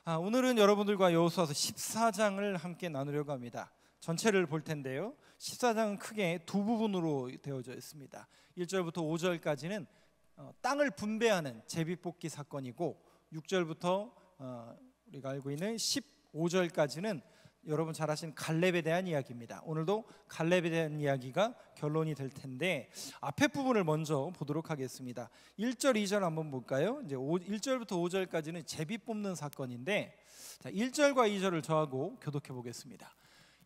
오늘은 여러분들과 여호수아서 14장을 함께 나누려고 합니다. 전체를 볼 텐데요, 14장은 크게 두 부분으로 되어져 있습니다. 1절부터 5절까지는 땅을 분배하는 제비뽑기 사건이고, 6절부터 우리가 알고 있는 15절까지는 여러분 잘 아시는 갈렙에 대한 이야기입니다. 오늘도 갈렙에 대한 이야기가 결론이 될 텐데, 앞에 부분을 먼저 보도록 하겠습니다. 1절, 2절 한번 볼까요? 이제 1절부터 5절까지는 제비 뽑는 사건인데, 1절과 2절을 저하고 교독해 보겠습니다.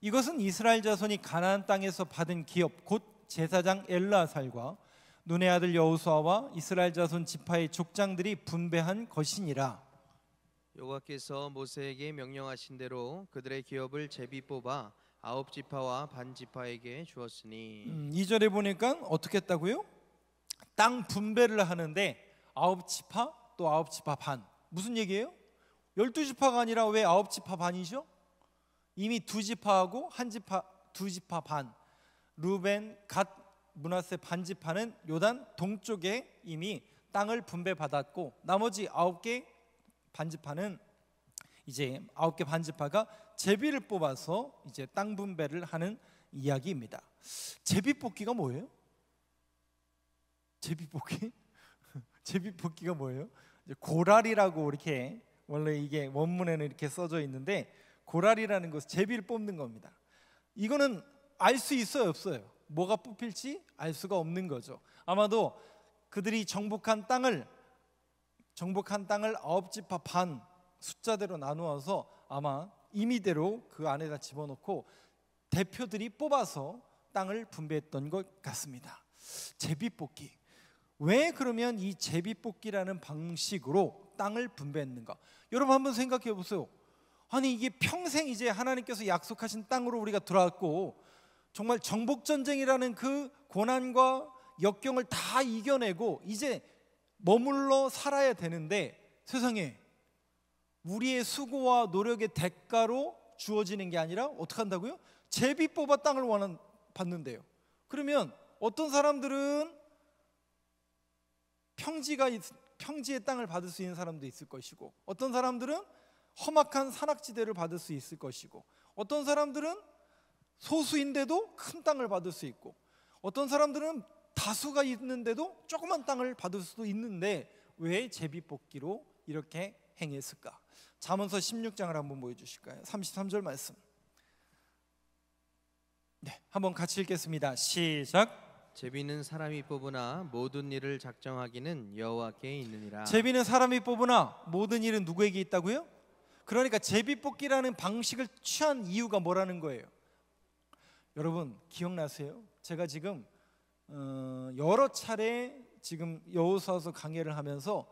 이것은 이스라엘 자손이 가나안 땅에서 받은 기업 곧 제사장 엘르아살과 눈의 아들 여호수아와 이스라엘 자손 지파의 족장들이 분배한 것이니라. 여호와께서 모세에게 명령하신 대로 그들의 기업을 제비 뽑아 9지파와 반 지파에게 주었으니 2절에 보니까 어떻게 했다고요? 땅 분배를 하는데 9지파 또 9지파 반. 무슨 얘기예요? 12지파가 아니라 왜 9지파 반이죠? 이미 2지파하고 1지파, 2지파 반, 루벤, 갓, 므낫세 반지파는 요단 동쪽에 이미 땅을 분배받았고, 나머지 9개 반지파는 이제 9개 반지파가 제비를 뽑아서 이제 땅 분배를 하는 이야기입니다. 제비 뽑기가 뭐예요? 제비 뽑기? 제비 뽑기가 뭐예요? 고랄이라고 이렇게 원래 이게 원문에는 이렇게 써져 있는데, 고랄이라는 것은 제비를 뽑는 겁니다. 이거는 알 수 있어요, 없어요? 뭐가 뽑힐지 알 수가 없는 거죠. 아마도 그들이 정복한 땅을 9지파 반 숫자대로 나누어서 아마 임의대로 그 안에다 집어넣고 대표들이 뽑아서 땅을 분배했던 것 같습니다. 제비뽑기. 왜 그러면 이 제비뽑기라는 방식으로 땅을 분배했는가? 여러분 한번 생각해 보세요. 아니, 이게 평생 이제 하나님께서 약속하신 땅으로 우리가 들어왔고, 정말 정복전쟁이라는 그 고난과 역경을 다 이겨내고 이제 머물러 살아야 되는데, 세상에 우리의 수고와 노력의 대가로 주어지는 게 아니라 어떻게 한다고요? 제비 뽑아 땅을 받는데요. 그러면 어떤 사람들은 평지의 땅을 받을 수 있는 사람도 있을 것이고, 어떤 사람들은 험악한 산악지대를 받을 수 있을 것이고, 어떤 사람들은 소수인데도 큰 땅을 받을 수 있고, 어떤 사람들은 다수가 있는데도 조그만 땅을 받을 수도 있는데, 왜 제비뽑기로 이렇게 행했을까? 잠언서 16장을 한번 보여주실까요? 33절 말씀. 네, 한번 같이 읽겠습니다. 시작. 제비는 사람이 뽑으나 모든 일을 작정하기는 여호와께 있느니라. 제비는 사람이 뽑으나 모든 일은 누구에게 있다고요? 그러니까 제비뽑기라는 방식을 취한 이유가 뭐라는 거예요? 여러분 기억나세요? 제가 지금 여러 차례 지금 여호수아서 강해를 하면서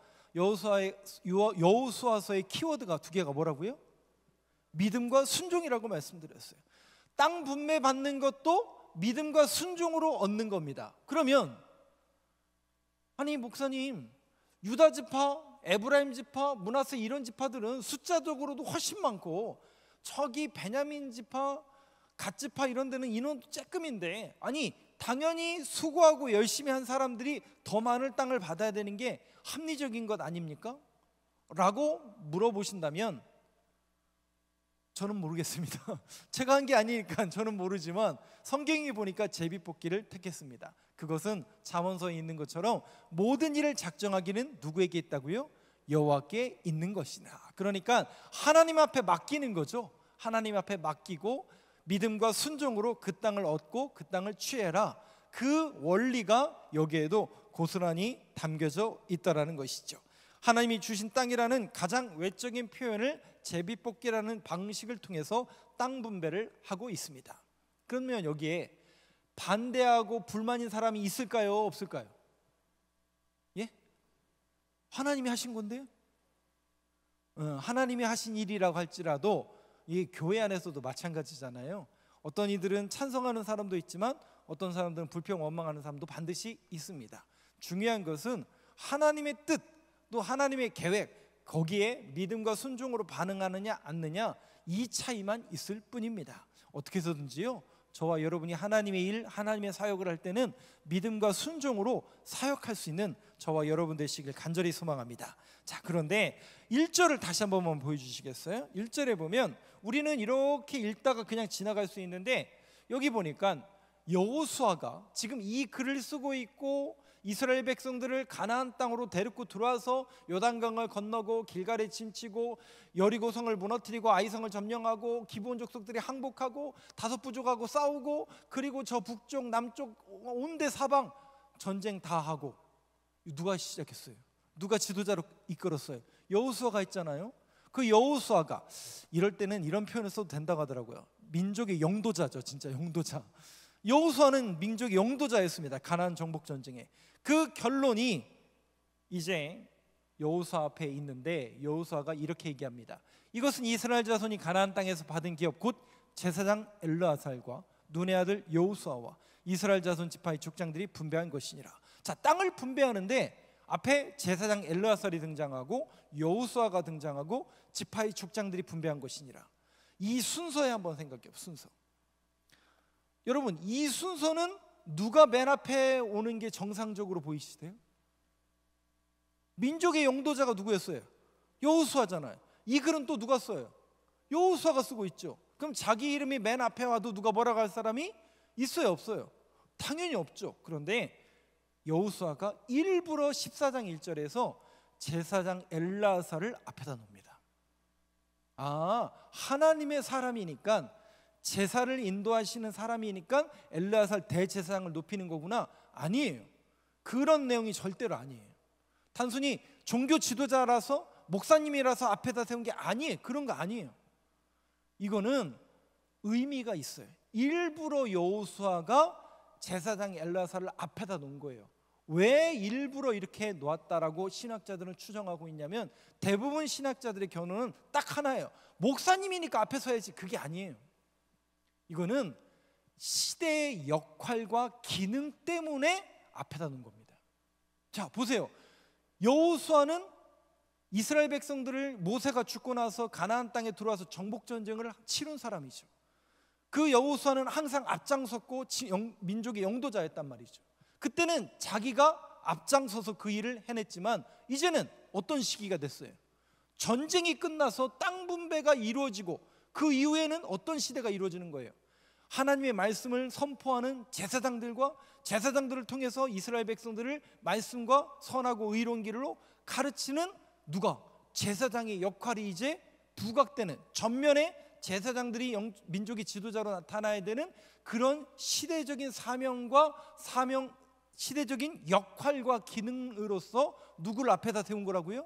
여호수아서의 키워드가 두 개가 뭐라고요? 믿음과 순종이라고 말씀드렸어요. 땅 분배 받는 것도 믿음과 순종으로 얻는 겁니다. 그러면 아니 목사님, 유다 지파, 에브라임 지파, 므낫세 이런 지파들은 숫자적으로도 훨씬 많고, 저기 베냐민 지파, 갓 지파 이런 데는 인원도 쬐끔인데, 아니 당연히 수고하고 열심히 한 사람들이 더 많은 땅을 받아야 되는 게 합리적인 것 아닙니까? 라고 물어보신다면 저는 모르겠습니다. 제가 한 게 아니니까 저는 모르지만 성경이 보니까 제비뽑기를 택했습니다. 그것은 잠언서에 있는 것처럼 모든 일을 작정하기는 누구에게 있다고요? 여호와께 있는 것이나. 그러니까 하나님 앞에 맡기는 거죠. 하나님 앞에 맡기고 믿음과 순종으로 그 땅을 얻고 그 땅을 취해라. 그 원리가 여기에도 고스란히 담겨져 있다라는 것이죠. 하나님이 주신 땅이라는 가장 외적인 표현을 제비뽑기라는 방식을 통해서 땅 분배를 하고 있습니다. 그러면 여기에 반대하고 불만인 사람이 있을까요? 없을까요? 예? 하나님이 하신 건데요. 하나님이 하신 일이라고 할지라도 이 교회 안에서도 마찬가지잖아요. 어떤 이들은 찬성하는 사람도 있지만 어떤 사람들은 불평 원망하는 사람도 반드시 있습니다. 중요한 것은 하나님의 뜻, 또 하나님의 계획, 거기에 믿음과 순종으로 반응하느냐 않느냐, 이 차이만 있을 뿐입니다. 어떻게 해서든지요, 저와 여러분이 하나님의 일, 하나님의 사역을 할 때는 믿음과 순종으로 사역할 수 있는 저와 여러분 되시길 간절히 소망합니다. 자, 그런데 1절을 다시 한 번만 보여주시겠어요? 1절에 보면 우리는 이렇게 읽다가 그냥 지나갈 수 있는데, 여기 보니까 여호수아가 지금 이 글을 쓰고 있고 이스라엘 백성들을 가나안 땅으로 데리고 들어와서 요단강을 건너고 길갈에 침치고 여리고성을 무너뜨리고 아이성을 점령하고 기브온 족속들이 항복하고 다섯 부족하고 싸우고, 그리고 저 북쪽 남쪽 온데 사방 전쟁 다 하고, 누가 시작했어요? 누가 지도자로 이끌었어요? 여호수아가 있잖아요. 그 여호수아가, 이럴 때는 이런 표현을 써도 된다고 하더라고요. 민족의 영도자죠. 진짜 영도자. 여호수아는 민족의 영도자였습니다. 가나안 정복 전쟁에. 그 결론이 이제 여호수아 앞에 있는데, 여호수아가 이렇게 얘기합니다. 이것은 이스라엘 자손이 가나안 땅에서 받은 기업 곧 제사장 엘르아살과 눈의 아들 여호수아와 이스라엘 자손 지파의 족장들이 분배한 것이니라. 자, 땅을 분배하는데 앞에 제사장 엘르아살이 등장하고 여호수아가 등장하고 지파의 족장들이 분배한 것이니라. 이 순서에 한번 생각해요. 순서. 여러분, 이 순서는 누가 맨 앞에 오는 게 정상적으로 보이시세요? 민족의 영도자가 누구였어요? 여호수아잖아요. 이 글은 또 누가 써요? 여호수아가 쓰고 있죠. 그럼 자기 이름이 맨 앞에 와도 누가 뭐라고 할 사람이 있어요, 없어요? 당연히 없죠. 그런데 여호수아가 일부러 14장 1절에서 제사장 엘르아살을 앞에다 놓습니다. 아, 하나님의 사람이니까, 제사를 인도하시는 사람이니까 엘르아살 대제사장을 높이는 거구나. 아니에요. 그런 내용이 절대로 아니에요. 단순히 종교 지도자라서 목사님이라서 앞에다 세운 게 아니에요. 그런 거 아니에요. 이거는 의미가 있어요. 일부러 여호수아가 제사장 엘르아살을 앞에다 놓은 거예요. 왜 일부러 이렇게 놓았다라고 신학자들은 추정하고 있냐면, 대부분 신학자들의 견해는 딱 하나예요. 목사님이니까 앞에 서야지. 그게 아니에요. 이거는 시대의 역할과 기능 때문에 앞에다 놓은 겁니다. 자, 보세요. 여호수아는 이스라엘 백성들을 모세가 죽고 나서 가나안 땅에 들어와서 정복 전쟁을 치룬 사람이죠. 그 여호수아는 항상 앞장섰고 민족의 영도자였단 말이죠. 그때는 자기가 앞장서서 그 일을 해냈지만, 이제는 어떤 시기가 됐어요? 전쟁이 끝나서 땅 분배가 이루어지고 그 이후에는 어떤 시대가 이루어지는 거예요? 하나님의 말씀을 선포하는 제사장들과 제사장들을 통해서 이스라엘 백성들을 말씀과 선하고 의로운 길로 가르치는 누가? 제사장의 역할이 이제 부각되는, 전면에 제사장들이 민족의 지도자로 나타나야 되는 그런 시대적인 사명과 시대적인 역할과 기능으로서 누구를 앞에다 세운 거라고요?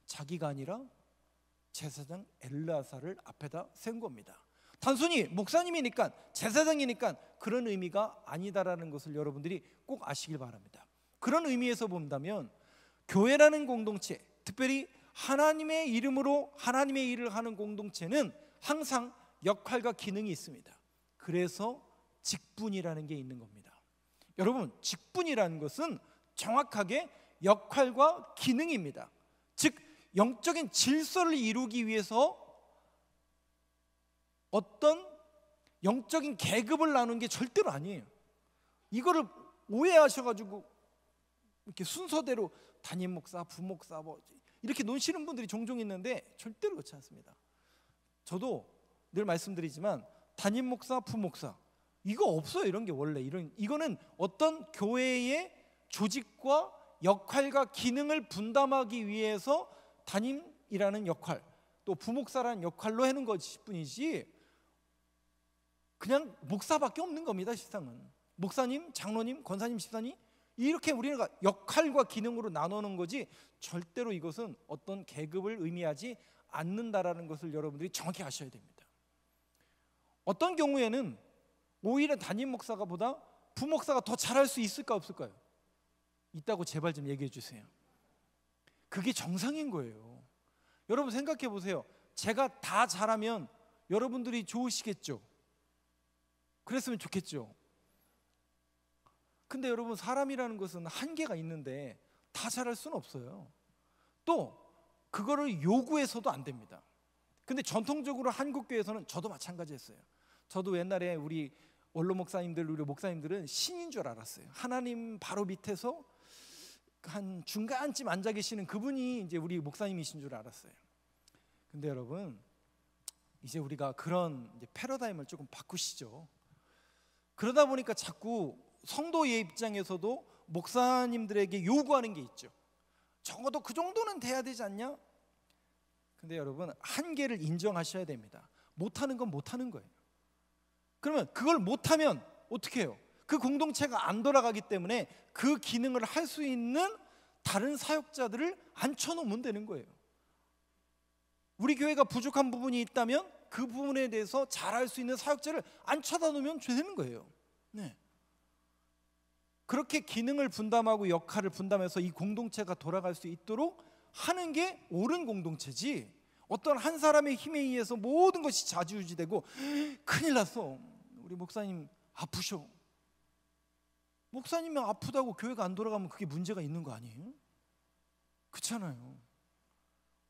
자기가 아니라 제사장 엘르아살을 앞에다 세운 겁니다. 단순히 목사님이니까, 제사장이니까 그런 의미가 아니다라는 것을 여러분들이 꼭 아시길 바랍니다. 그런 의미에서 본다면 교회라는 공동체, 특별히 하나님의 이름으로 하나님의 일을 하는 공동체는 항상 역할과 기능이 있습니다. 그래서 직분이라는 게 있는 겁니다. 여러분, 직분이라는 것은 정확하게 역할과 기능입니다. 즉, 영적인 질서를 이루기 위해서 어떤 영적인 계급을 나누는 게 절대로 아니에요. 이거를 오해하셔가지고 이렇게 순서대로 담임 목사, 부목사 뭐 이렇게 놓으시는 분들이 종종 있는데 절대로 그렇지 않습니다. 저도 늘 말씀드리지만 담임 목사, 부목사 이거 없어요. 이런 게 원래 이거는 어떤 교회의 조직과 역할과 기능을 분담하기 위해서 담임이라는 역할, 또 부목사라는 역할로 하는 것일 뿐이지 그냥 목사밖에 없는 겁니다. 세상은 목사님, 장로님, 권사님, 집사님 이렇게 우리가 역할과 기능으로 나누는 거지 절대로 이것은 어떤 계급을 의미하지 않는다라는 것을 여러분들이 정확히 아셔야 됩니다. 어떤 경우에는 오히려 담임 목사가 보다 부목사가 더 잘할 수 있을까 없을까요? 있다고 제발 좀 얘기해 주세요. 그게 정상인 거예요. 여러분 생각해 보세요. 제가 다 잘하면 여러분들이 좋으시겠죠? 그랬으면 좋겠죠. 근데 여러분 사람이라는 것은 한계가 있는데 다 잘할 수는 없어요. 또 그거를 요구해서도 안 됩니다. 근데 전통적으로 한국교회에서는 저도 마찬가지였어요. 저도 옛날에 우리 원로 목사님들, 우리 목사님들은 신인 줄 알았어요. 하나님 바로 밑에서 한 중간쯤 앉아 계시는 그분이 이제 우리 목사님이신 줄 알았어요. 근데 여러분, 이제 우리가 그런 이제 패러다임을 조금 바꾸시죠. 그러다 보니까 자꾸 성도의 입장에서도 목사님들에게 요구하는 게 있죠. 적어도 그 정도는 돼야 되지 않냐? 근데 여러분, 한계를 인정하셔야 됩니다. 못하는 건 못하는 거예요. 그러면 그걸 못하면 어떻게 해요? 그 공동체가 안 돌아가기 때문에 그 기능을 할 수 있는 다른 사역자들을 앉혀놓으면 되는 거예요. 우리 교회가 부족한 부분이 있다면 그 부분에 대해서 잘할 수 있는 사역자를 앉혀다 놓으면 되는 거예요. 네. 그렇게 기능을 분담하고 역할을 분담해서 이 공동체가 돌아갈 수 있도록 하는 게 옳은 공동체지, 어떤 한 사람의 힘에 의해서 모든 것이 좌지우지되고 큰일 났어, 우리 목사님 아프셔, 목사님이 아프다고 교회가 안 돌아가면 그게 문제가 있는 거 아니에요? 그렇잖아요.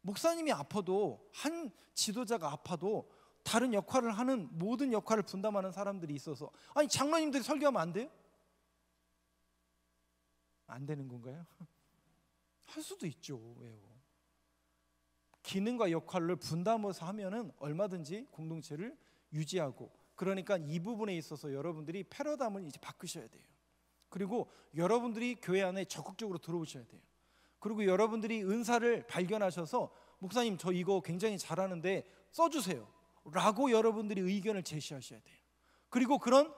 목사님이 아파도, 한 지도자가 아파도 다른 역할을 하는, 모든 역할을 분담하는 사람들이 있어서, 아니 장로님들이 설교하면 안 돼요? 안 되는 건가요? 할 수도 있죠. 왜요? 기능과 역할을 분담해서 하면은 얼마든지 공동체를 유지하고, 그러니까 이 부분에 있어서 여러분들이 패러다임을 이제 바꾸셔야 돼요. 그리고 여러분들이 교회 안에 적극적으로 들어오셔야 돼요. 그리고 여러분들이 은사를 발견하셔서 목사님 저 이거 굉장히 잘하는데 써주세요 라고 여러분들이 의견을 제시하셔야 돼요. 그리고 그런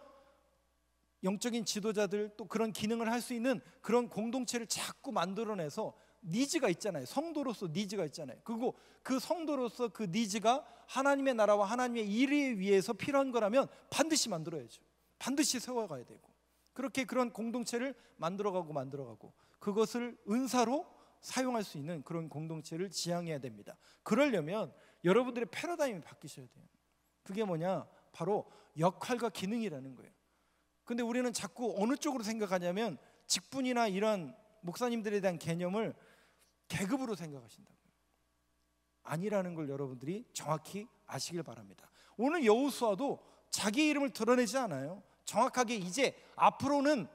영적인 지도자들, 또 그런 기능을 할 수 있는 그런 공동체를 자꾸 만들어내서, 니즈가 있잖아요. 성도로서 니즈가 있잖아요. 그리고 그 성도로서 그 니즈가 하나님의 나라와 하나님의 일을 위해서 필요한 거라면 반드시 만들어야죠. 반드시 세워가야 되고, 그렇게 그런 공동체를 만들어가고 그것을 은사로 사용할 수 있는 그런 공동체를 지향해야 됩니다. 그러려면 여러분들의 패러다임이 바뀌셔야 돼요. 그게 뭐냐? 바로 역할과 기능이라는 거예요. 근데 우리는 자꾸 어느 쪽으로 생각하냐면 직분이나 이런 목사님들에 대한 개념을 계급으로 생각하신다고요. 아니라는 걸 여러분들이 정확히 아시길 바랍니다. 오늘 여호수아도 자기 이름을 드러내지 않아요. 정확하게 이제 앞으로는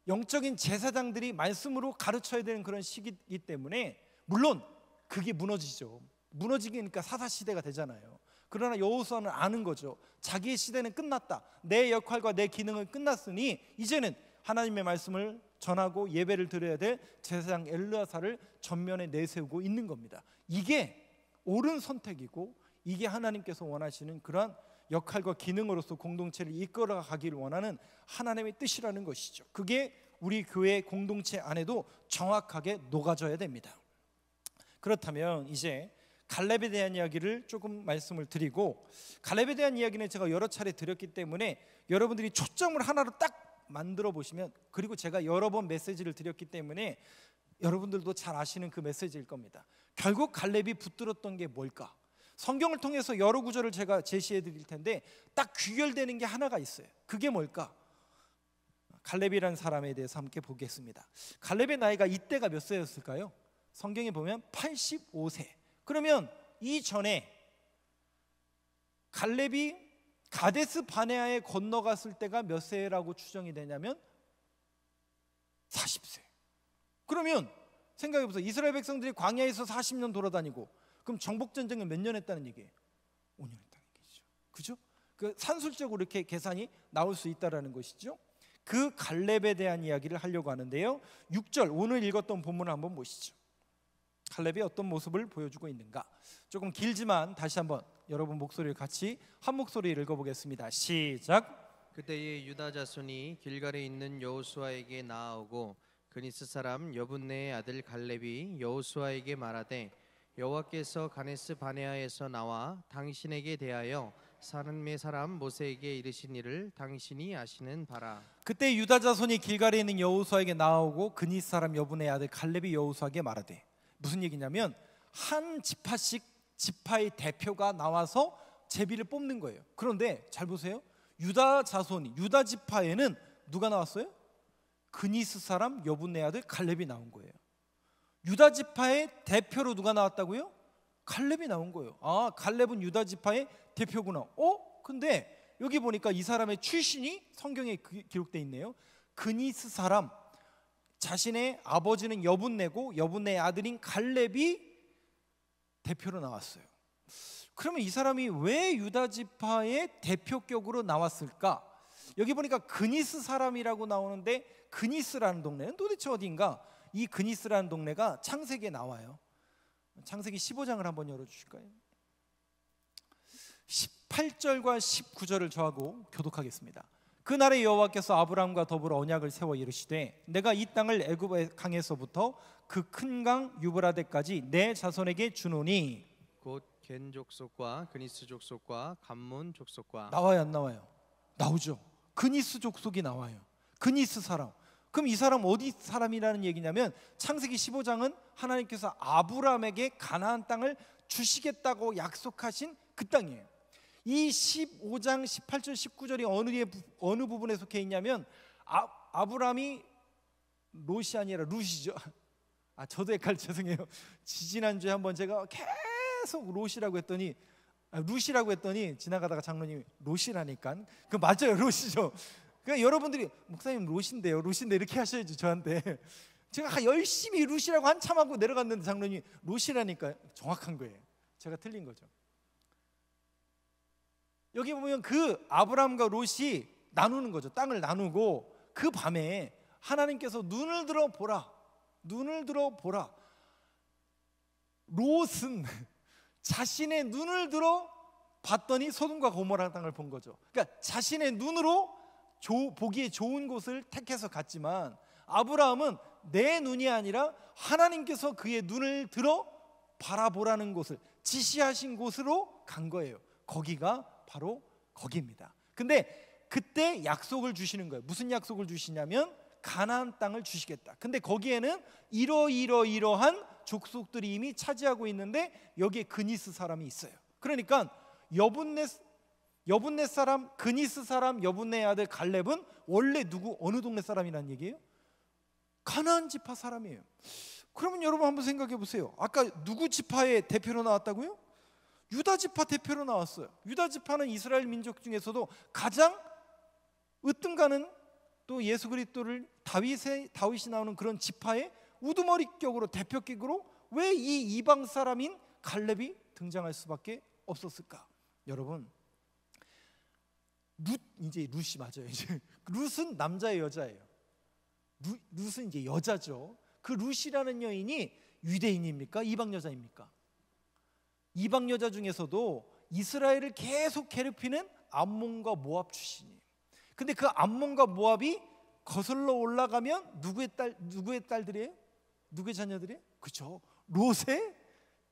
영적인 제사장들이 말씀으로 가르쳐야 되는 그런 시기이기 때문에, 물론 그게 무너지죠. 무너지니까 사사시대가 되잖아요. 그러나 여호수아는 아는 거죠. 자기의 시대는 끝났다. 내 역할과 내 기능은 끝났으니 이제는 하나님의 말씀을 전하고 예배를 드려야 될 제사장 엘르아사를 전면에 내세우고 있는 겁니다. 이게 옳은 선택이고, 이게 하나님께서 원하시는 그러한 역할과 기능으로서 공동체를 이끌어가기를 원하는 하나님의 뜻이라는 것이죠. 그게 우리 교회 공동체 안에도 정확하게 녹아져야 됩니다. 그렇다면 이제 갈렙에 대한 이야기를 조금 말씀을 드리고, 갈렙에 대한 이야기는 제가 여러 차례 드렸기 때문에 여러분들이 초점을 하나로 딱 만들어 보시면, 그리고 제가 여러 번 메시지를 드렸기 때문에 여러분들도 잘 아시는 그 메시지일 겁니다. 결국 갈렙이 붙들었던 게 뭘까? 성경을 통해서 여러 구절을 제가 제시해 드릴 텐데 딱 귀결되는 게 하나가 있어요. 그게 뭘까? 갈렙이라는 사람에 대해서 함께 보겠습니다. 갈렙의 나이가 이때가 몇 세였을까요? 성경에 보면 85세. 그러면 이전에 갈렙이 가데스 바네아에 건너갔을 때가 몇 세라고 추정이 되냐면 40세. 그러면 생각해보세요. 이스라엘 백성들이 광야에서 40년 돌아다니고, 그럼 정복전쟁을 몇 년 했다는 얘기예요? 5년 했다는 얘기죠. 그죠? 그 산술적으로 이렇게 계산이 나올 수 있다는 것이죠. 그 갈렙에 대한 이야기를 하려고 하는데요. 6절, 오늘 읽었던 본문을 한번 보시죠. 갈렙이 어떤 모습을 보여주고 있는가? 조금 길지만 다시 한번 여러분 목소리를 같이 한 목소리를 읽어보겠습니다. 시작. 그때에 유다 자손이 길갈에 있는 여호수아에게 나아오고, 그니스 사람 여분네의 아들 갈렙이 여호수아에게 말하되, 여호와께서 가데스 바네아에서 나와 당신에게 대하여 사람의 사람 모세에게 이르신 일을 당신이 아시는 바라. 그때 유다 자손이 길갈에 있는 여호수아에게 나아오고, 그니스 사람 여분네의 아들 갈렙이 여호수아에게 말하되, 무슨 얘기냐면 한 지파씩 지파의 대표가 나와서 제비를 뽑는 거예요. 그런데 잘 보세요. 유다 자손, 유다 지파에는 누가 나왔어요? 그니스 사람 여분네 아들 갈렙이 나온 거예요. 유다 지파의 대표로 누가 나왔다고요? 갈렙이 나온 거예요. 아, 갈렙은 유다 지파의 대표구나. 근데 여기 보니까 이 사람의 출신이 성경에 기록되어 있네요. 그니스 사람, 자신의 아버지는 여분네고 여분네의 아들인 갈렙이 대표로 나왔어요. 그러면 이 사람이 왜 유다 지파의 대표격으로 나왔을까? 여기 보니까 그니스 사람이라고 나오는데 그니스라는 동네는 도대체 어디인가? 이 그니스라는 동네가 창세기에 나와요. 창세기 15장을 한번 열어주실까요? 18절과 19절을 저하고 교독하겠습니다. 그날에 여호와께서 아브라함과 더불어 언약을 세워 이르시되 내가 이 땅을 애굽의 강에서부터 그 큰 강 유브라데까지 내 자손에게 주노니, 곧 겐 족속과 그니스 족속과 감문 족속과. 나와요 안 나와요? 나오죠. 그니스 족속이 나와요. 그니스 사람. 그럼 이 사람 어디 사람이라는 얘기냐면 창세기 15장은 하나님께서 아브라함에게 가나안 땅을 주시겠다고 약속하신 그 땅이에요. 이 15장 18절 19절이 어느 부분에 속해 있냐면 아브라함이 롯이 아니라 룻이죠. 저도 헷갈려 죄송해요. 지지난주에 한번 제가 계속 롯이라고 했더니 룻이라고 했더니 지나가다가 장로님이 롯이라니까. 그 맞아요, 롯이죠. 그러니까 여러분들이 목사님 롯인데요, 롯인데 이렇게 하셔야지 저한테. 제가 열심히 롯이라고 한참 하고 내려갔는데 장로님이 롯이라니까. 정확한 거예요. 제가 틀린 거죠. 여기 보면 그 아브라함과 롯이 나누는 거죠. 땅을 나누고 그 밤에 하나님께서 눈을 들어 보라. 롯은 자신의 눈을 들어 봤더니 소돔과 고모라 땅을 본 거죠. 그러니까 자신의 눈으로 보기에 좋은 곳을 택해서 갔지만 아브라함은 내 눈이 아니라 하나님께서 그의 눈을 들어 바라보라는 곳을 지시하신 곳으로 간 거예요. 거기가 바로 거기입니다. 근데 그때 약속을 주시는 거예요. 무슨 약속을 주시냐면 가나안 땅을 주시겠다. 근데 거기에는 이러한 족속들이 이미 차지하고 있는데 여기에 그니스 사람이 있어요. 그러니까 여분네 사람, 그니스 사람, 여분네의 아들 갈렙은 원래 어느 동네 사람이라는 얘기예요? 가나안 지파 사람이에요. 그러면 여러분 한번 생각해 보세요. 아까 누구 지파의 대표로 나왔다고요? 유다 지파 대표로 나왔어요. 유다 지파는 이스라엘 민족 중에서도 가장 으뜸가는, 또 예수 그리스도를 다윗이 나오는 그런 지파의 우두머리격으로 대표격으로 왜 이 이방 사람인 갈렙이 등장할 수밖에 없었을까? 여러분, 룻이 맞아요. 이제 룻은 남자예요, 여자예요? 룻은 이제 여자죠. 그 룻이라는 여인이 유대인입니까? 이방 여자입니까? 이방 여자 중에서도 이스라엘을 계속 괴롭히는 암몬과 모압 출신이에요. 근데 그 암몬과 모압이 거슬러 올라가면 누구의 딸들이에요? 누구의 자녀들이에요? 그렇죠. 롯의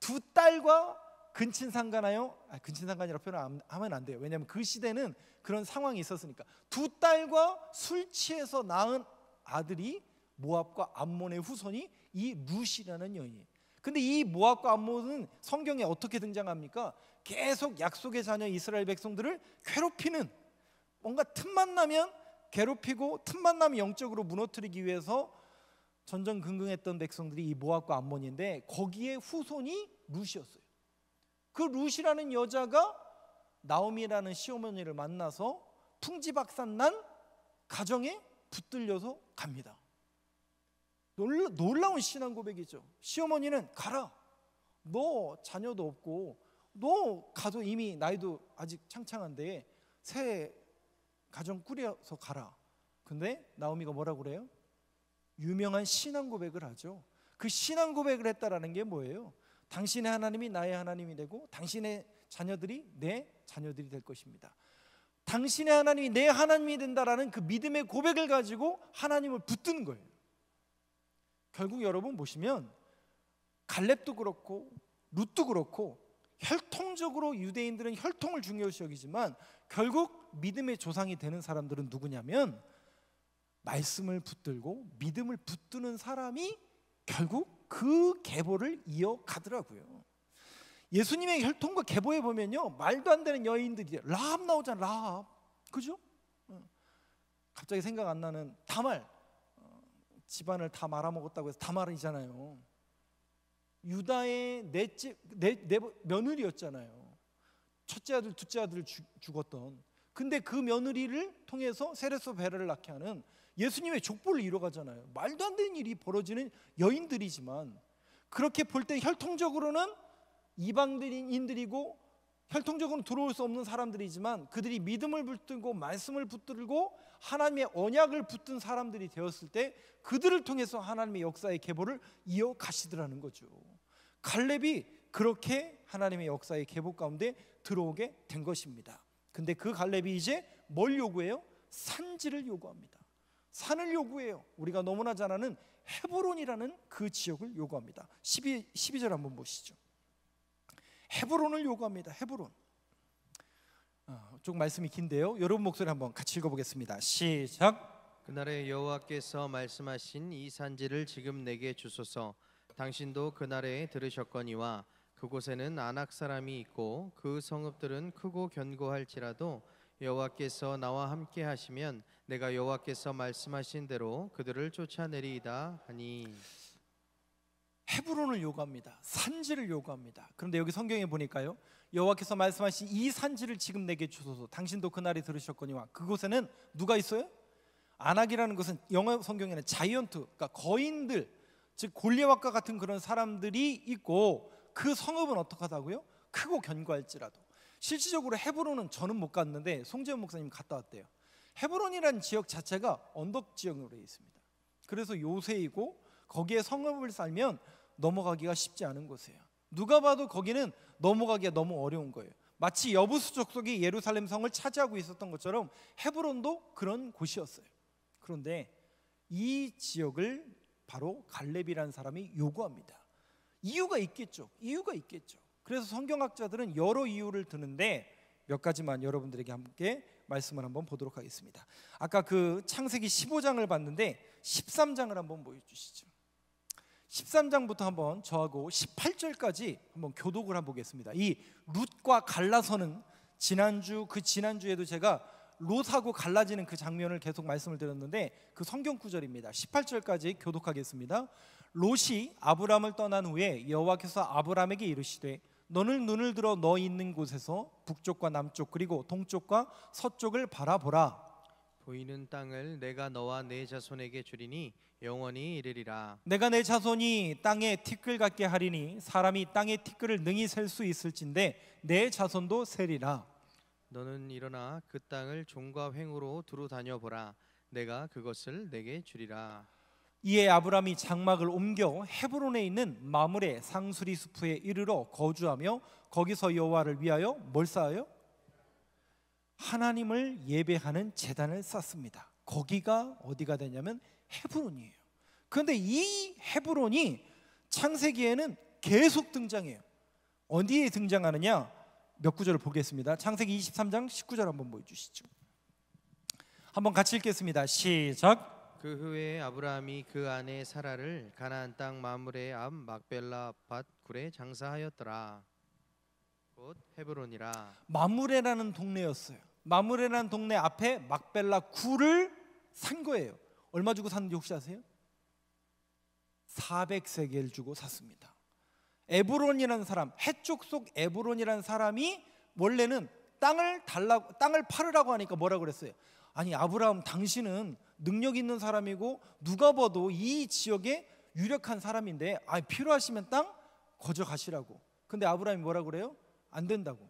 두 딸과 근친상간하여, 근친상간이라고 표현하면 안 돼요. 왜냐하면 그 시대는 그런 상황이 있었으니까. 두 딸과 술 취해서 낳은 아들이 모압과 암몬의 후손이 이 룻이라는 여인이에요. 근데 이 모압과 암몬은 성경에 어떻게 등장합니까? 계속 약속의 자녀 이스라엘 백성들을 괴롭히는, 뭔가 틈만 나면 괴롭히고 틈만 나면 영적으로 무너뜨리기 위해서 전전긍긍했던 백성들이 이 모압과 암몬인데 거기에 후손이 룻이었어요. 그 룻이라는 여자가 나오미라는 시어머니를 만나서 풍지박산난 가정에 붙들려서 갑니다. 놀라운 신앙 고백이죠. 시어머니는 가라. 너 자녀도 없고 너 가도 이미 나이도 아직 창창한데 새 가정 꾸려서 가라. 근데 나오미가 뭐라고 그래요? 유명한 신앙 고백을 하죠. 그 신앙 고백을 했다라는 게 뭐예요? 당신의 하나님이 나의 하나님이 되고 당신의 자녀들이 내 자녀들이 될 것입니다. 당신의 하나님이 내 하나님이 된다라는 그 믿음의 고백을 가지고 하나님을 붙드는 거예요. 결국 여러분 보시면 갈렙도 그렇고 룻도 그렇고 혈통적으로 유대인들은 혈통을 중요시 여기지만 결국 믿음의 조상이 되는 사람들은 누구냐면 말씀을 붙들고 믿음을 붙드는 사람이 결국 그 계보를 이어가더라고요. 예수님의 혈통과 계보에 보면요, 말도 안 되는 여인들이 라합 나오잖아. 라합, 그죠? 갑자기 생각 안 나는 다말, 집안을 다 말아먹었다고 해서 다말이잖아요. 유다의 넷째 며느리였잖아요. 첫째 아들, 둘째 아들 죽었던. 근데 그 며느리를 통해서 세레스 베라를 낳게 하는 예수님의 족보를 이뤄가잖아요. 말도 안 되는 일이 벌어지는 여인들이지만, 그렇게 볼 때 혈통적으로는 이방인들이고 혈통적으로는 들어올 수 없는 사람들이지만, 그들이 믿음을 붙들고 말씀을 붙들고 하나님의 언약을 붙든 사람들이 되었을 때 그들을 통해서 하나님의 역사의 계보를 이어가시더라는 거죠. 갈렙이 그렇게 하나님의 역사의 계보 가운데 들어오게 된 것입니다. 근데 그 갈렙이 이제 뭘 요구해요? 산지를 요구합니다. 산을 요구해요. 우리가 너무나 잘 아는 헤브론이라는 그 지역을 요구합니다. 12절 한번 보시죠. 헤브론을 요구합니다. 헤브론. 좀 말씀이 긴데요, 여러분 목소리 한번 같이 읽어보겠습니다. 시작. 그날에 여호와께서 말씀하신 이 산지를 지금 내게 주소서. 당신도 그날에 들으셨거니와 그곳에는 아낙 사람이 있고 그 성읍들은 크고 견고할지라도 여호와께서 나와 함께 하시면 내가 여호와께서 말씀하신 대로 그들을 쫓아내리이다 하니. 헤브론을 요구합니다. 산지를 요구합니다. 그런데 여기 성경에 보니까요, 여호와께서 말씀하신 이 산지를 지금 내게 주소서. 당신도 그날에 들으셨거니와 그곳에는 누가 있어요? 아낙이라는 것은 영어 성경에는 자이언트, 그러니까 거인들, 즉 골리앗과 같은 그런 사람들이 있고, 그 성읍은 어떡하다고요? 크고 견고할지라도. 실질적으로 헤브론은 저는 못 갔는데 송재현 목사님 갔다 왔대요. 헤브론이라는 지역 자체가 언덕 지역으로 되어 있습니다. 그래서 요새이고 거기에 성읍을 살면 넘어가기가 쉽지 않은 곳이에요. 누가 봐도 거기는 넘어가기가 너무 어려운 거예요. 마치 여부수 족속이 예루살렘 성을 차지하고 있었던 것처럼 헤브론도 그런 곳이었어요. 그런데 이 지역을 바로 갈렙이라는 사람이 요구합니다. 이유가 있겠죠. 이유가 있겠죠. 그래서 성경학자들은 여러 이유를 드는데 몇 가지만 여러분들에게 함께 말씀을 한번 보도록 하겠습니다. 아까 그 창세기 15장을 봤는데 13장을 한번 보여주시죠. 13장부터 한번 저하고 18절까지 한번 교독을 한번 보겠습니다. 이 룻과 갈라서는 지난주에도 제가 롯하고 갈라지는 그 장면을 계속 말씀을 드렸는데, 그 성경 구절입니다. 18절까지 교독하겠습니다. 롯이 아브람을 떠난 후에 여호와께서 아브람에게 이르시되 너는 눈을 들어 너 있는 곳에서 북쪽과 남쪽 그리고 동쪽과 서쪽을 바라보라. 보이는 땅을 내가 너와 내 자손에게 주리니 영원히 이르리라. 내가 내 자손이 땅에 티끌 같게 하리니 사람이 땅의 티끌을 능히 셀 수 있을진데 내 자손도 세리라. 너는 일어나 그 땅을 종과 횡으로 두루 다녀보라. 내가 그것을 내게 주리라. 이에 아브람이 장막을 옮겨 헤브론에 있는 마므레 상수리 숲에 이르러 거주하며 거기서 여호와를 위하여 뭘 쌓아요? 하나님을 예배하는 제단을 쌓습니다. 거기가 어디가 되냐면 헤브론이에요. 그런데 이 헤브론이 창세기에는 계속 등장해요. 어디에 등장하느냐? 몇 구절을 보겠습니다. 창세기 23장 19절 한번 보여주시죠. 한번 같이 읽겠습니다. 시작. 그 후에 아브라함이 그 아내 사라를 가나안 땅 마므레 앞 막벨라 밭 굴에 장사하였더라. 곧 헤브론이라. 마므레라는 동네였어요. 마므레라는 동네 앞에 막벨라 굴을 산 거예요. 얼마 주고 샀는지 혹시 아세요? 400세겔 주고 샀습니다. 에브론이라는 사람, 해쪽 속 에브론이라는 사람이 원래는 땅을 팔으라고 하니까 뭐라고 그랬어요? 아니 아브라함, 당신은 능력 있는 사람이고 누가 봐도 이 지역에 유력한 사람인데 필요하시면 땅 거저가시라고. 근데 아브라함이 뭐라고 그래요? 안 된다고.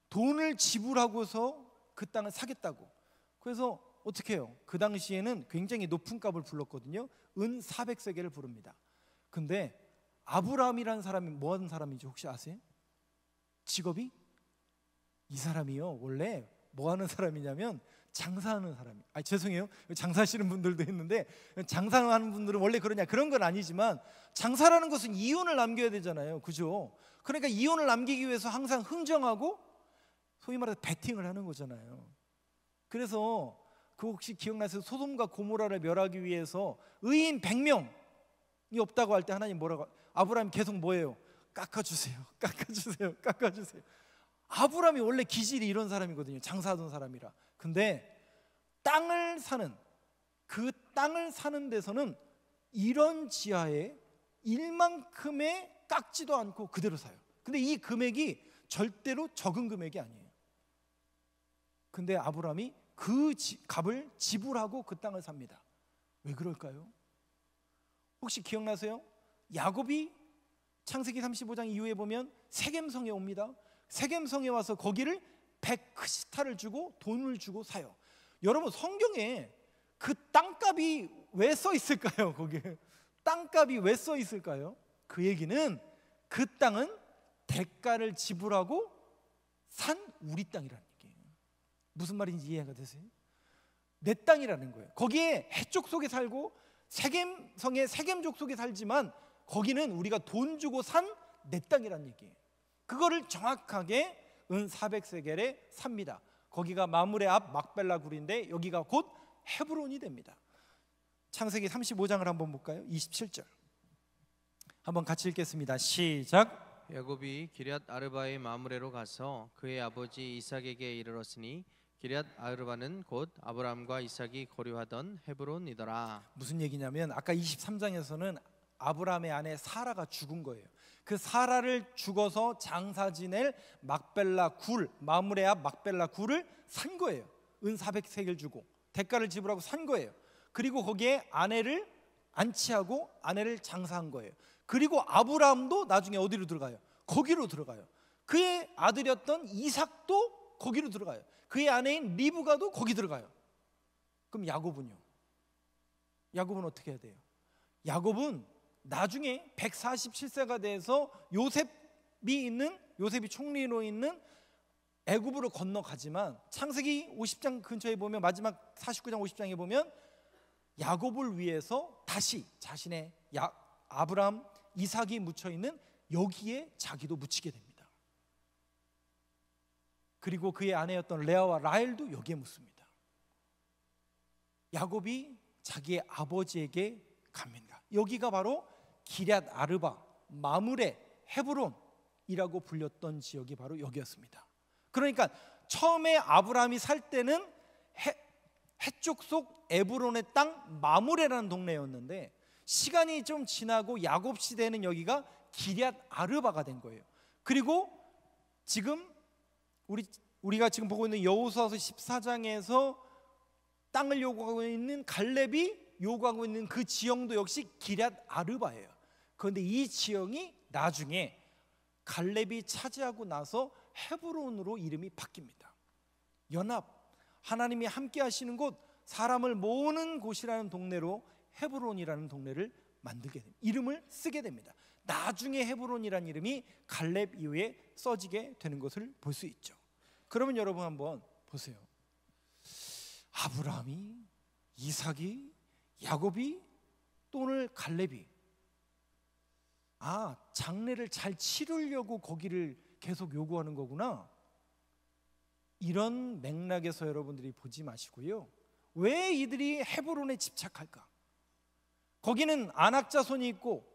돈을 지불하고서 그 땅을 사겠다고. 그래서 어떻게 해요? 그 당시에는 굉장히 높은 값을 불렀거든요. 은 400세겔을 부릅니다. 근데 아브라함이라는 사람이 뭐 하는 사람인지 혹시 아세요? 직업이? 이 사람이요 원래 뭐 하는 사람이냐면 장사하는 사람이에요. 죄송해요. 장사하시는 분들도 있는데, 장사하는 분들은 원래 그러냐, 그런 건 아니지만 장사라는 것은 이윤을 남겨야 되잖아요. 그죠? 그러니까 이윤을 남기기 위해서 항상 흥정하고 소위 말해서 베팅을 하는 거잖아요. 그래서 그 혹시 기억나세요? 소돔과 고모라를 멸하기 위해서 의인 100명이 없다고 할 때 하나님 뭐라고? 아브라함이 계속 뭐예요? 깎아주세요, 깎아주세요, 깎아주세요. 아브라함이 원래 기질이 이런 사람이거든요. 장사하던 사람이라. 근데 땅을 사는 데서는 이런 지하에 일만큼의 깎지도 않고 그대로 사요. 근데 이 금액이 절대로 적은 금액이 아니에요. 근데 아브라함이 그 값을 지불하고 그 땅을 삽니다. 왜 그럴까요? 혹시 기억나세요? 야곱이 창세기 35장 이후에 보면 세겜성에 옵니다. 세겜성에 와서 거기를 100크시타를 주고 돈을 주고 사요. 여러분, 성경에 그 땅값이 왜 써 있을까요? 거기에 땅값이 왜 써 있을까요? 그 얘기는 그 땅은 대가를 지불하고 산 우리 땅이라는 얘기예요. 무슨 말인지 이해가 되세요? 내 땅이라는 거예요. 거기에 해족 속에 살고 세겜성의 세겜족 속에 살지만 거기는 우리가 돈 주고 산 내 땅이라는 얘기예요. 그거를 정확하게 은 400세겔에 삽니다. 거기가 마므레 앞 막벨라 굴인데 여기가 곧 헤브론이 됩니다. 창세기 35장을 한번 볼까요? 27절 한번 같이 읽겠습니다. 시작. 야곱이 기럇 아르바의 마므레로 가서 그의 아버지 이삭에게 이르렀으니 기럇 아르바는 곧 아브라함과 이삭이 거류하던 헤브론이더라. 무슨 얘기냐면 아까 23장에서는 아브라함의 아내 사라가 죽은 거예요. 그 사라를 죽어서 장사 지낼 막벨라 굴, 마므레 앞 막벨라 굴을 산 거예요. 은 400세겔 주고 대가를 지불하고 산 거예요. 그리고 거기에 아내를 안치하고 아내를 장사한 거예요. 그리고 아브라함도 나중에 어디로 들어가요? 거기로 들어가요. 그의 아들이었던 이삭도 거기로 들어가요. 그의 아내인 리브가도 거기 들어가요. 그럼 야곱은요? 야곱은 어떻게 해야 돼요? 야곱은 나중에 147세가 돼서 요셉이 총리로 있는 애굽으로 건너가지만 창세기 50장 근처에 보면 마지막 49장 50장에 보면 야곱을 위해서 다시 자신의 아브라함, 이삭이 묻혀 있는 여기에 자기도 묻히게 됩니다. 그리고 그의 아내였던 레아와 라헬도 여기에 묻습니다. 야곱이 자기의 아버지에게 갑니다. 여기가 바로 기럇 아르바, 마므레, 헤브론이라고 불렸던 지역이 바로 여기였습니다. 그러니까 처음에 아브라함이 살 때는 해쪽 속 에브론의 땅 마므레라는 동네였는데 시간이 좀 지나고 야곱 시대에는 여기가 기럇 아르바가 된 거예요. 그리고 지금 우리가 지금 보고 있는 여호수아서 14장에서 땅을 요구하고 있는 갈렙이 요구하고 있는 그 지형도 역시 기럇 아르바예요. 그런데 이 지형이 나중에 갈렙이 차지하고 나서 헤브론으로 이름이 바뀝니다. 연합, 하나님이 함께 하시는 곳, 사람을 모으는 곳이라는 동네로 헤브론이라는 동네를 만들게 됩니다. 이름을 쓰게 됩니다. 나중에 헤브론이라는 이름이 갈렙 이후에 써지게 되는 것을 볼 수 있죠. 그러면 여러분 한번 보세요. 아브라함이, 이삭이, 야곱이, 또 오늘 갈렙이 장례를 잘 치르려고 거기를 계속 요구하는 거구나. 이런 맥락에서 여러분들이 보지 마시고요. 왜 이들이 헤브론에 집착할까? 거기는 아낙 자손이 있고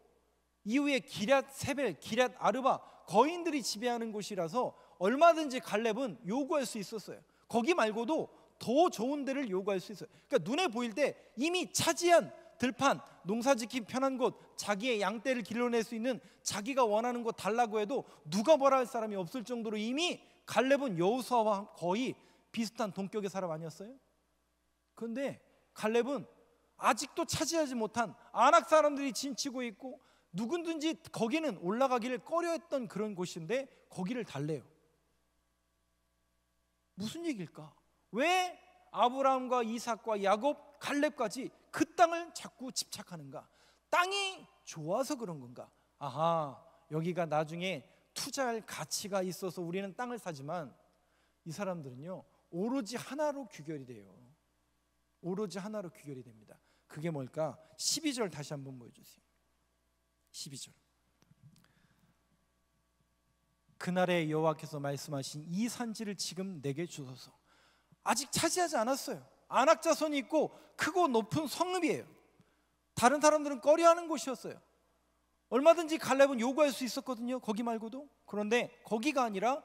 이후에 기럇 세벨, 기럇 아르바 거인들이 지배하는 곳이라서 얼마든지 갈렙은 요구할 수 있었어요. 거기 말고도 더 좋은 데를 요구할 수 있어요. 그러니까 눈에 보일 때 이미 차지한 들판, 농사짓기 편한 곳, 자기의 양떼를 길러낼 수 있는 자기가 원하는 곳 달라고 해도 누가 뭐라 할 사람이 없을 정도로 이미 갈렙은 여호수아와 거의 비슷한 동격의 사람 아니었어요? 그런데 갈렙은 아직도 차지하지 못한 아낙 사람들이 진치고 있고 누구든지 거기는 올라가기를 꺼려했던 그런 곳인데 거기를 달래요. 무슨 얘기일까? 왜 아브라함과 이삭과 야곱, 갈렙까지 그 땅을 자꾸 집착하는가? 땅이 좋아서 그런 건가? 여기가 나중에 투자할 가치가 있어서 우리는 땅을 사지만 이 사람들은요 오로지 하나로 귀결이 돼요. 오로지 하나로 귀결이 됩니다. 그게 뭘까? 12절 다시 한번 보여주세요. 12절. 그날에 여호와께서 말씀하신 이 산지를 지금 내게 주소서. 아직 차지하지 않았어요. 아낙 자손이 있고 크고 높은 성읍이에요. 다른 사람들은 꺼려하는 곳이었어요. 얼마든지 갈렙은 요구할 수 있었거든요. 거기 말고도. 그런데 거기가 아니라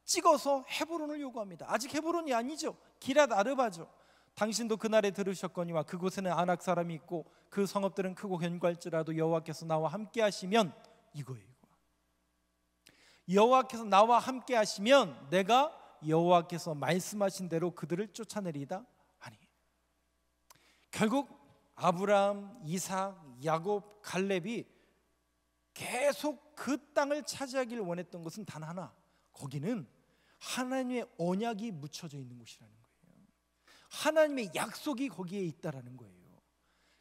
찍어서 헤브론을 요구합니다. 아직 헤브론이 아니죠. 기럇 아르바죠. 당신도 그날에 들으셨거니와 그곳에는 아낙 사람이 있고 그 성읍들은 크고 견고할지라도 여호와께서 나와 함께 하시면 이거예요. 여호와께서 나와 함께 하시면 내가 여호와께서 말씀하신 대로 그들을 쫓아내리다 하니. 결국 아브라함, 이삭, 야곱, 갈렙이 계속 그 땅을 차지하기를 원했던 것은 단 하나, 거기는 하나님의 언약이 묻혀져 있는 곳이라는 거예요. 하나님의 약속이 거기에 있다라는 거예요.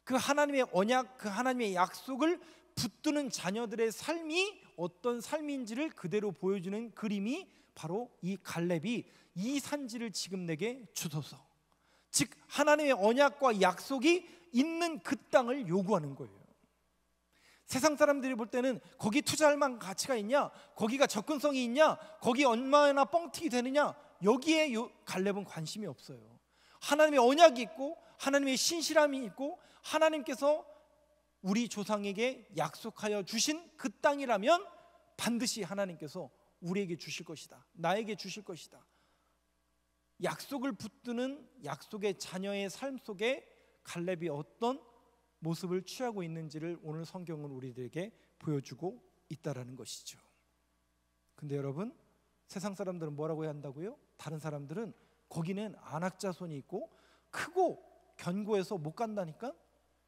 그 하나님의 언약, 그 하나님의 약속을 붙드는 자녀들의 삶이 어떤 삶인지를 그대로 보여주는 그림이 바로 이 갈렙이 이 산지를 지금 내게 주소서, 즉 하나님의 언약과 약속이 있는 그 땅을 요구하는 거예요. 세상 사람들이 볼 때는 거기 투자할 만한 가치가 있냐, 거기가 접근성이 있냐, 거기 얼마나 뻥튀기 되느냐, 여기에 갈렙은 관심이 없어요. 하나님의 언약이 있고 하나님의 신실함이 있고 하나님께서 우리 조상에게 약속하여 주신 그 땅이라면 반드시 하나님께서 우리에게 주실 것이다, 나에게 주실 것이다. 약속을 붙드는 약속의 자녀의 삶 속에 갈렙이 어떤 모습을 취하고 있는지를 오늘 성경은 우리들에게 보여주고 있다라는 것이죠. 근데 여러분, 세상 사람들은 뭐라고 해야 한다고요? 다른 사람들은 거기는 안악자손이 있고 크고 견고해서 못 간다니까.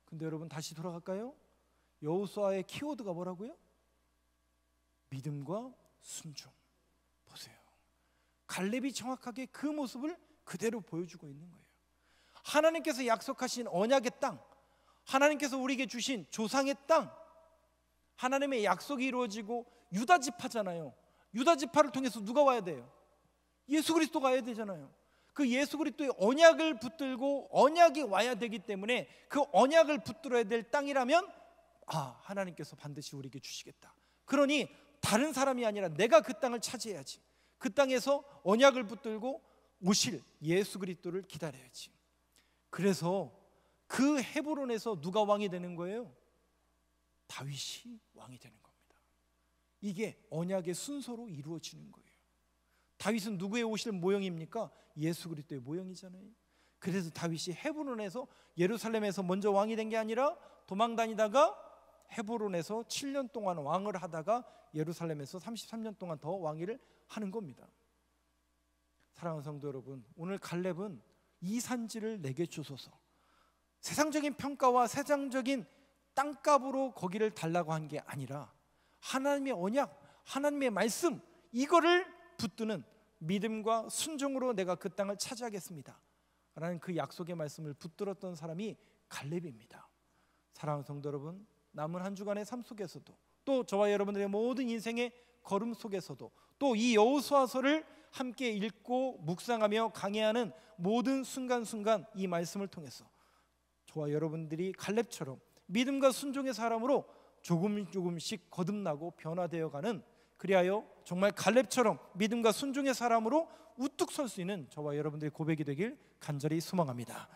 근데 여러분 다시 돌아갈까요? 여호수아의 키워드가 뭐라고요? 믿음과 순종. 보세요. 갈렙이 정확하게 그 모습을 그대로 보여주고 있는 거예요. 하나님께서 약속하신 언약의 땅, 하나님께서 우리에게 주신 조상의 땅, 하나님의 약속이 이루어지고 유다 지파잖아요. 유다 지파를 통해서 누가 와야 돼요? 예수 그리스도가 와야 되잖아요. 그 예수 그리스도의 언약을 붙들고 언약이 와야 되기 때문에 그 언약을 붙들어야 될 땅이라면 하나님께서 반드시 우리에게 주시겠다. 그러니 다른 사람이 아니라 내가 그 땅을 차지해야지. 그 땅에서 언약을 붙들고 오실 예수 그리스도를 기다려야지. 그래서 그 헤브론에서 누가 왕이 되는 거예요? 다윗이 왕이 되는 겁니다. 이게 언약의 순서로 이루어지는 거예요. 다윗은 누구의 오실 모형입니까? 예수 그리스도의 모형이잖아요. 그래서 다윗이 헤브론에서, 예루살렘에서 먼저 왕이 된 게 아니라 도망 다니다가 헤브론에서 7년 동안 왕을 하다가 예루살렘에서 33년 동안 더 왕위를 하는 겁니다. 사랑하는 성도 여러분, 오늘 갈렙은 이 산지를 내게 주소서, 세상적인 평가와 세상적인 땅값으로 거기를 달라고 한 게 아니라 하나님의 언약, 하나님의 말씀, 이거를 붙드는 믿음과 순종으로 내가 그 땅을 차지하겠습니다 라는 그 약속의 말씀을 붙들었던 사람이 갈렙입니다. 사랑하는 성도 여러분, 남은 한 주간의 삶 속에서도, 또 저와 여러분들의 모든 인생의 걸음 속에서도, 또 이 여호수아서를 함께 읽고 묵상하며 강해하는 모든 순간순간 이 말씀을 통해서 저와 여러분들이 갈렙처럼 믿음과 순종의 사람으로 조금씩 거듭나고 변화되어가는, 그리하여 정말 갈렙처럼 믿음과 순종의 사람으로 우뚝 설 수 있는 저와 여러분들의 고백이 되길 간절히 소망합니다.